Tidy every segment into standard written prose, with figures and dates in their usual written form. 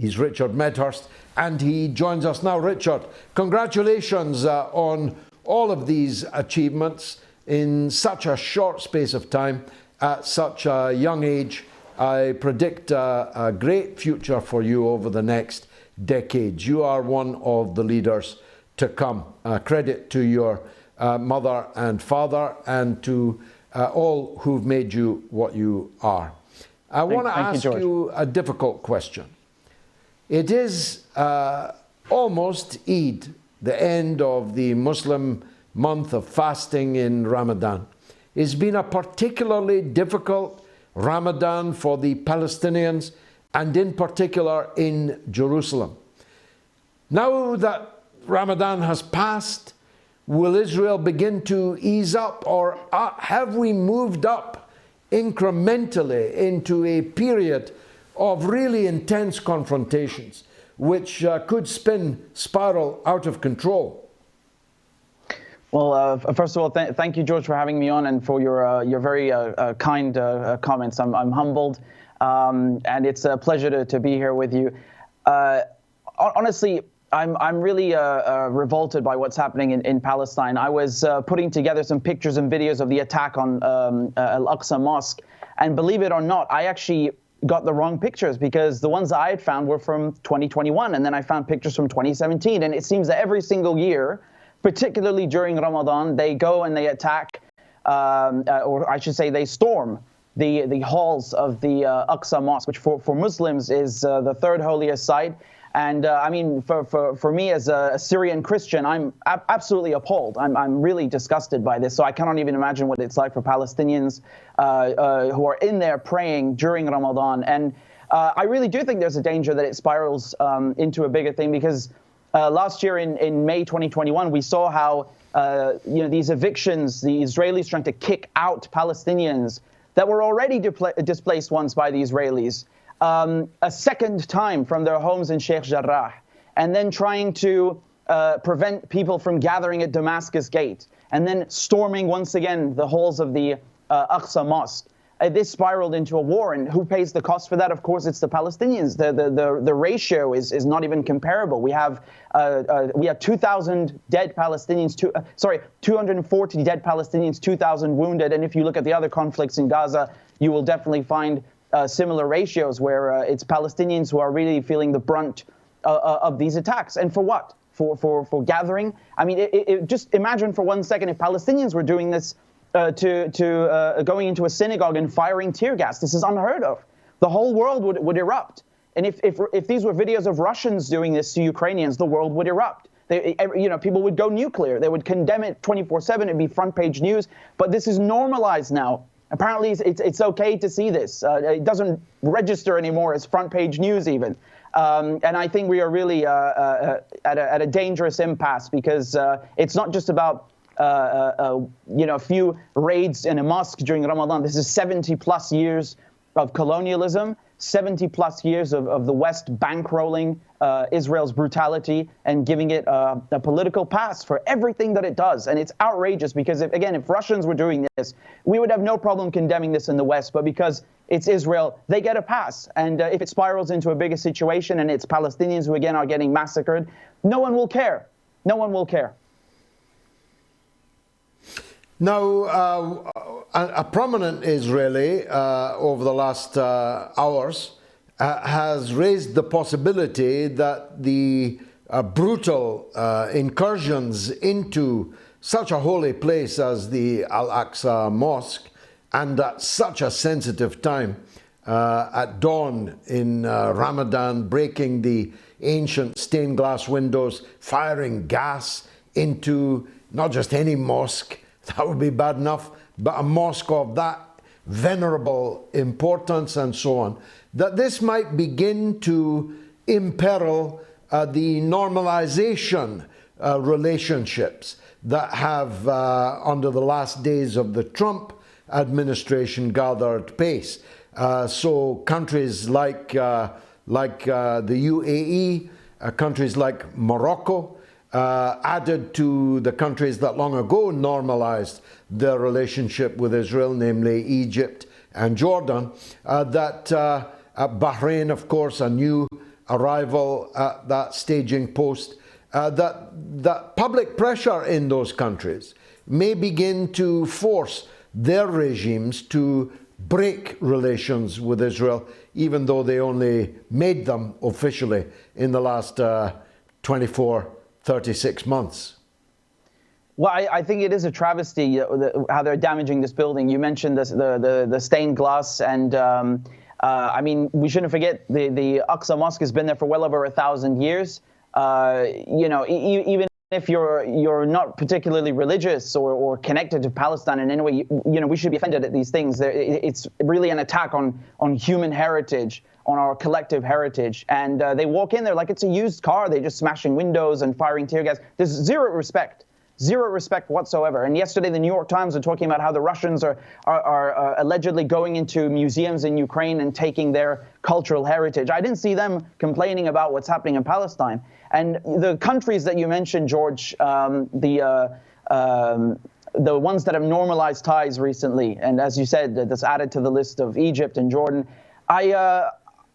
He's Richard Medhurst, and he joins us now. Richard, congratulations on all of these achievements in such a short space of time, at such a young age. I predict a great future for you over the next decades. You are one of the leaders to come. Credit to your mother and father, and to all who've made you what you are. I want to ask you a difficult question. It is almost Eid, the end of the Muslim month of fasting in Ramadan. It's been a particularly difficult Ramadan for the Palestinians, and in particular in Jerusalem. Now that Ramadan has passed, will Israel begin to ease up, or have we moved up incrementally into a period of really intense confrontations, which could spiral out of control? Well, first of all, thank you, George, for having me on, and for your very kind comments. I'm humbled, and it's a pleasure to be here with you. Honestly, I'm really revolted by what's happening in Palestine. I was putting together some pictures and videos of the attack on Al-Aqsa Mosque, and believe it or not, I actually got the wrong pictures, because the ones I had found were from 2021, and then I found pictures from 2017, and it seems that every single year, particularly during Ramadan, they go and they attack, or I should say they storm the halls of the Aqsa Mosque, which for Muslims is the third holiest site. And I mean, for me as a Syrian Christian, I'm absolutely appalled. I'm really disgusted by this. So I cannot even imagine what it's like for Palestinians who are in there praying during Ramadan. And I really do think there's a danger that it spirals into a bigger thing, because last year in May 2021, we saw how these evictions, the Israelis trying to kick out Palestinians that were already displaced once by the Israelis, a second time from their homes in Sheikh Jarrah, and then trying to prevent people from gathering at Damascus Gate, and then storming once again the halls of the Aqsa Mosque. This spiraled into a war, and who pays the cost for that? Of course, it's the Palestinians. The ratio is not even comparable. We have 2,000 dead Palestinians, 240 dead Palestinians, 2,000 wounded. And if you look at the other conflicts in Gaza, you will definitely find similar ratios, where it's Palestinians who are really feeling the brunt of these attacks. And for what? For gathering? I mean, just imagine for 1 second if Palestinians were doing this going into a synagogue and firing tear gas. This is unheard of. The whole world would erupt. And if these were videos of Russians doing this to Ukrainians, the world would erupt. People would go nuclear. They would condemn it 24/7. It'd be front page news. But this is normalized now. Apparently, it's okay to see this. It doesn't register anymore as front page news even. And I think we are really at a dangerous impasse, because it's not just about a few raids in a mosque during Ramadan. This is 70 plus years of colonialism, 70 plus years of the West bankrolling Israel's brutality and giving it a political pass for everything that it does. And it's outrageous, because if Russians were doing this, we would have no problem condemning this in the West. But because it's Israel, they get a pass. And if it spirals into a bigger situation and it's Palestinians who again are getting massacred, no one will care. No one will care. Now, a prominent Israeli over the last hours has raised the possibility that the brutal incursions into such a holy place as the Al-Aqsa Mosque, and at such a sensitive time, at dawn in Ramadan, breaking the ancient stained glass windows, firing gas into not just any mosque, that would be bad enough, but a mosque of that venerable importance and so on, that this might begin to imperil the normalization relationships that have, under the last days of the Trump administration, gathered pace. So countries like the UAE, countries like Morocco, added to the countries that long ago normalized their relationship with Israel, namely Egypt and Jordan, that Bahrain, of course, a new arrival at that staging post, that public pressure in those countries may begin to force their regimes to break relations with Israel, even though they only made them officially in the last 24, 36 months. Well, I think it is a travesty how they're damaging this building. You mentioned the stained glass, and I mean, we shouldn't forget the Al-Aqsa Mosque has been there for well over 1,000 years. You know, even if you're not particularly religious or connected to Palestine in any way, you know, we should be offended at these things. It's really an attack on human heritage, on our collective heritage. And they walk in there like it's a used car. They're just smashing windows and firing tear gas. There's zero respect whatsoever. And yesterday, the New York Times were talking about how the Russians are allegedly going into museums in Ukraine and taking their cultural heritage. I didn't see them complaining about what's happening in Palestine. And the countries that you mentioned, George, the ones that have normalized ties recently, and as you said, that's added to the list of Egypt and Jordan, I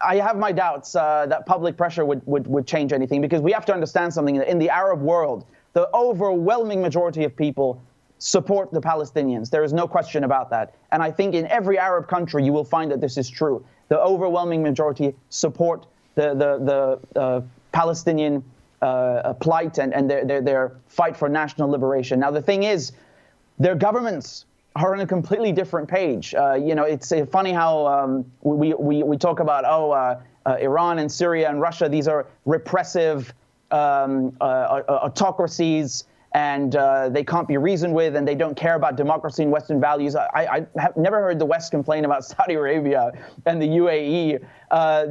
have my doubts that public pressure would change anything, because we have to understand something. In the Arab world, the overwhelming majority of people support the Palestinians. There is no question about that. And I think in every Arab country, you will find that this is true. The overwhelming majority support the Palestinian plight and their fight for national liberation. Now, the thing is, their governments are on a completely different page. You know, it's funny how we talk about, Iran and Syria and Russia, these are repressive autocracies, and they can't be reasoned with, and they don't care about democracy and Western values. I have never heard the West complain about Saudi Arabia and the UAE.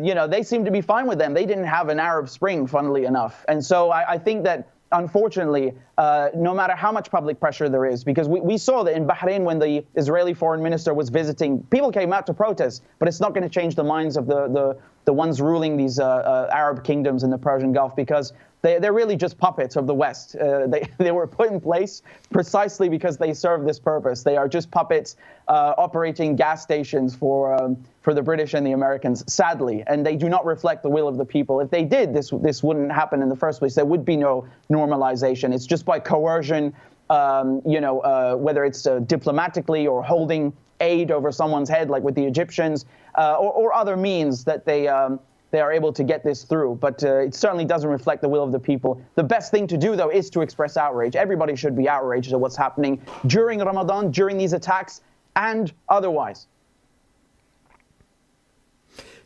You know, they seem to be fine with them. They didn't have an Arab Spring, funnily enough. And so I think that, unfortunately, no matter how much public pressure there is, because we saw that in Bahrain when the Israeli foreign minister was visiting, people came out to protest, but it's not going to change the minds of the ones ruling these Arab kingdoms in the Persian Gulf, because they're really just puppets of the West. They were put in place precisely because they serve this purpose. They are just puppets operating gas stations for the British and the Americans, sadly, and they do not reflect the will of the people. If they did, this wouldn't happen in the first place. There would be no normalization. It's just by coercion, you know, whether it's diplomatically or holding aid over someone's head, like with the Egyptians, or other means that they are able to get this through. But it certainly doesn't reflect the will of the people. The best thing to do, though, is to express outrage. Everybody should be outraged at what's happening during Ramadan, during these attacks, and otherwise.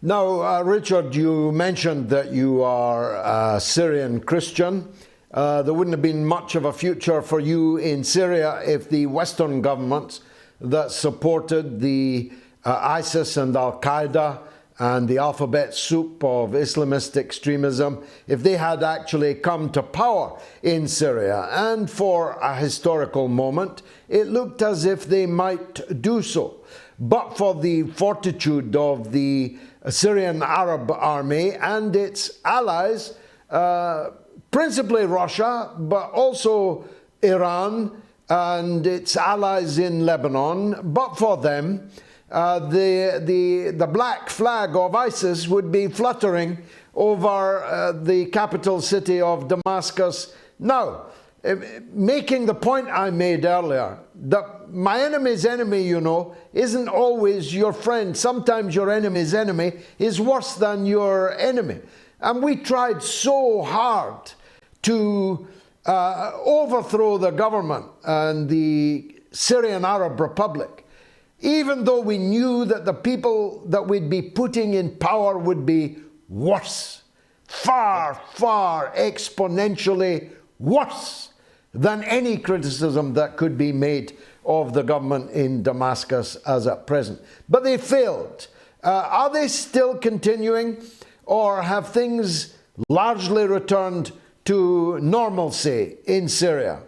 Now, Richard, you mentioned that you are a Syrian Christian. There wouldn't have been much of a future for you in Syria if the Western governments that supported the ISIS and Al-Qaeda and the alphabet soup of Islamist extremism, if they had actually come to power in Syria. And for a historical moment, it looked as if they might do so. But for the fortitude of the Syrian Arab army and its allies, principally Russia, but also Iran and its allies in Lebanon, but for them, the black flag of ISIS would be fluttering over the capital city of Damascus. Now, making the point I made earlier, that my enemy's enemy, you know, isn't always your friend. Sometimes your enemy's enemy is worse than your enemy. And we tried so hard to overthrow the government and the Syrian Arab Republic, even though we knew that the people that we'd be putting in power would be worse, far, far exponentially worse than any criticism that could be made of the government in Damascus as at present. But they failed. Are they still continuing, or have things largely returned to normalcy in Syria?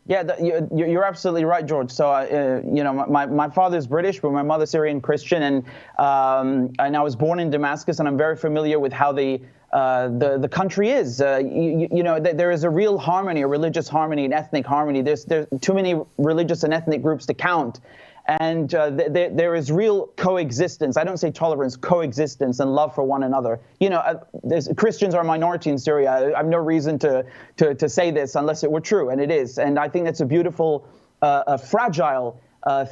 Yeah, you're absolutely right, George. So, you know, my father's British, but my mother's Syrian Christian, and I was born in Damascus, and I'm very familiar with how the country is. You know, there is a real harmony, a religious harmony, an ethnic harmony. There's too many religious and ethnic groups to count. And there is real coexistence. I don't say tolerance, coexistence and love for one another. You know, Christians are a minority in Syria. I have no reason to say this unless it were true, and it is. And I think that's a beautiful, fragile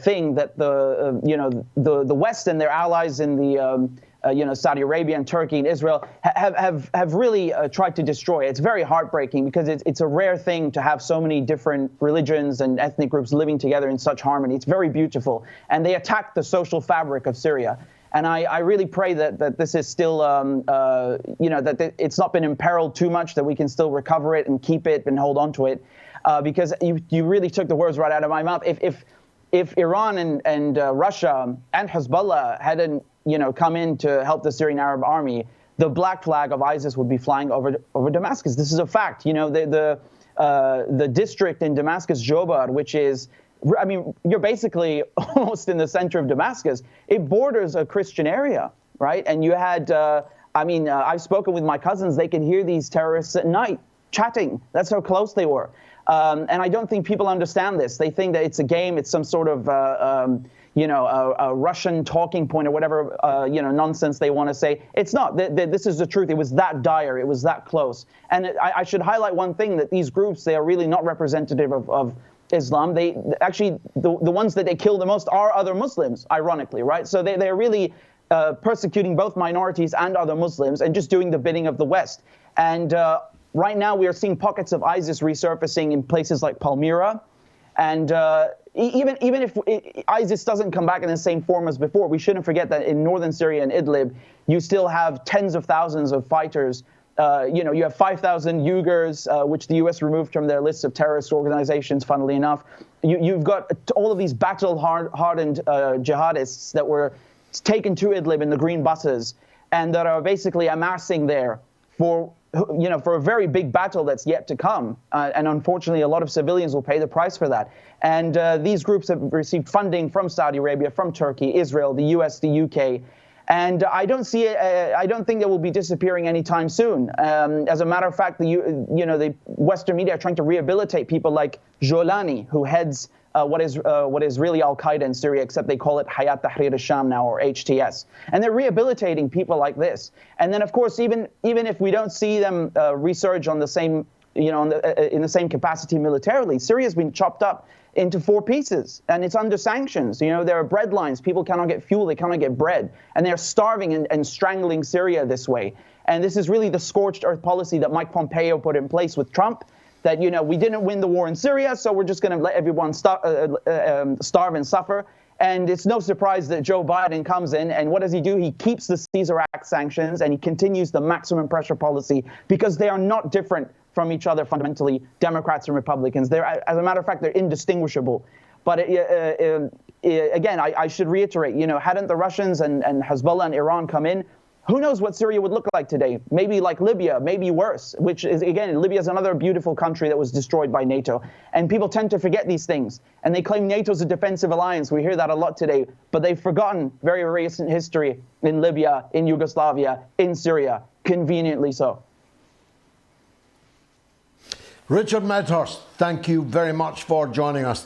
thing that the West and their allies in the Saudi Arabia and Turkey and Israel have really tried to destroy. It's very heartbreaking because it's a rare thing to have so many different religions and ethnic groups living together in such harmony. It's very beautiful. And they attacked the social fabric of Syria. And I really pray that this is still, that it's not been imperiled too much, that we can still recover it and keep it and hold on to it. Because you really took the words right out of my mouth. If Iran and Russia and Hezbollah hadn't come in to help the Syrian Arab army, the black flag of ISIS would be flying over Damascus. This is a fact. You know, the district in Damascus, Jobar, which is, I mean, you're basically almost in the center of Damascus. It borders a Christian area, right? And you had, I've spoken with my cousins. They can hear these terrorists at night chatting. That's how close they were. And I don't think people understand this. They think that it's a game. It's some sort of a Russian talking point or whatever, nonsense they want to say. It's not. This is the truth. It was that dire. It was that close. And I should highlight one thing, that these groups, they are really not representative of Islam. They actually, the ones that they kill the most are other Muslims, ironically, right? So they're really persecuting both minorities and other Muslims and just doing the bidding of the West. And right now we are seeing pockets of ISIS resurfacing in places like Palmyra. And even if ISIS doesn't come back in the same form as before, we shouldn't forget that in northern Syria and Idlib, you still have tens of thousands of fighters. You have 5,000 Uyghurs, which the U.S. removed from their list of terrorist organizations, funnily enough. You've got all of these battle-hardened jihadists that were taken to Idlib in the green buses and that are basically amassing there for a very big battle that's yet to come. And unfortunately, a lot of civilians will pay the price for that. And these groups have received funding from Saudi Arabia, from Turkey, Israel, the US, the UK. And I don't think they will be disappearing anytime soon. As a matter of fact, the Western media are trying to rehabilitate people like Jolani, who heads what is really Al-Qaeda in Syria, except they call it Hayat Tahrir al-Sham now, or HTS. And they're rehabilitating people like this. And then, of course, even if we don't see them resurge on the same, in the same capacity militarily, Syria's been chopped up into 4 pieces, and it's under sanctions. There are bread lines. People cannot get fuel. They cannot get bread. And they're starving and strangling Syria this way. And this is really the scorched earth policy that Mike Pompeo put in place with Trump, that, we didn't win the war in Syria, so we're just going to let everyone starve and suffer. And it's no surprise that Joe Biden comes in, and what does he do? He keeps the Caesar Act sanctions, and he continues the maximum pressure policy, because they are not different from each other fundamentally, Democrats and Republicans. As a matter of fact, they're indistinguishable. But again, I should reiterate, hadn't the Russians and Hezbollah and Iran come in, who knows what Syria would look like today? Maybe like Libya, maybe worse, which is, again, Libya is another beautiful country that was destroyed by NATO. And people tend to forget these things. And they claim NATO's a defensive alliance. We hear that a lot today. But they've forgotten very recent history in Libya, in Yugoslavia, in Syria, conveniently so. Richard Medhurst, thank you very much for joining us.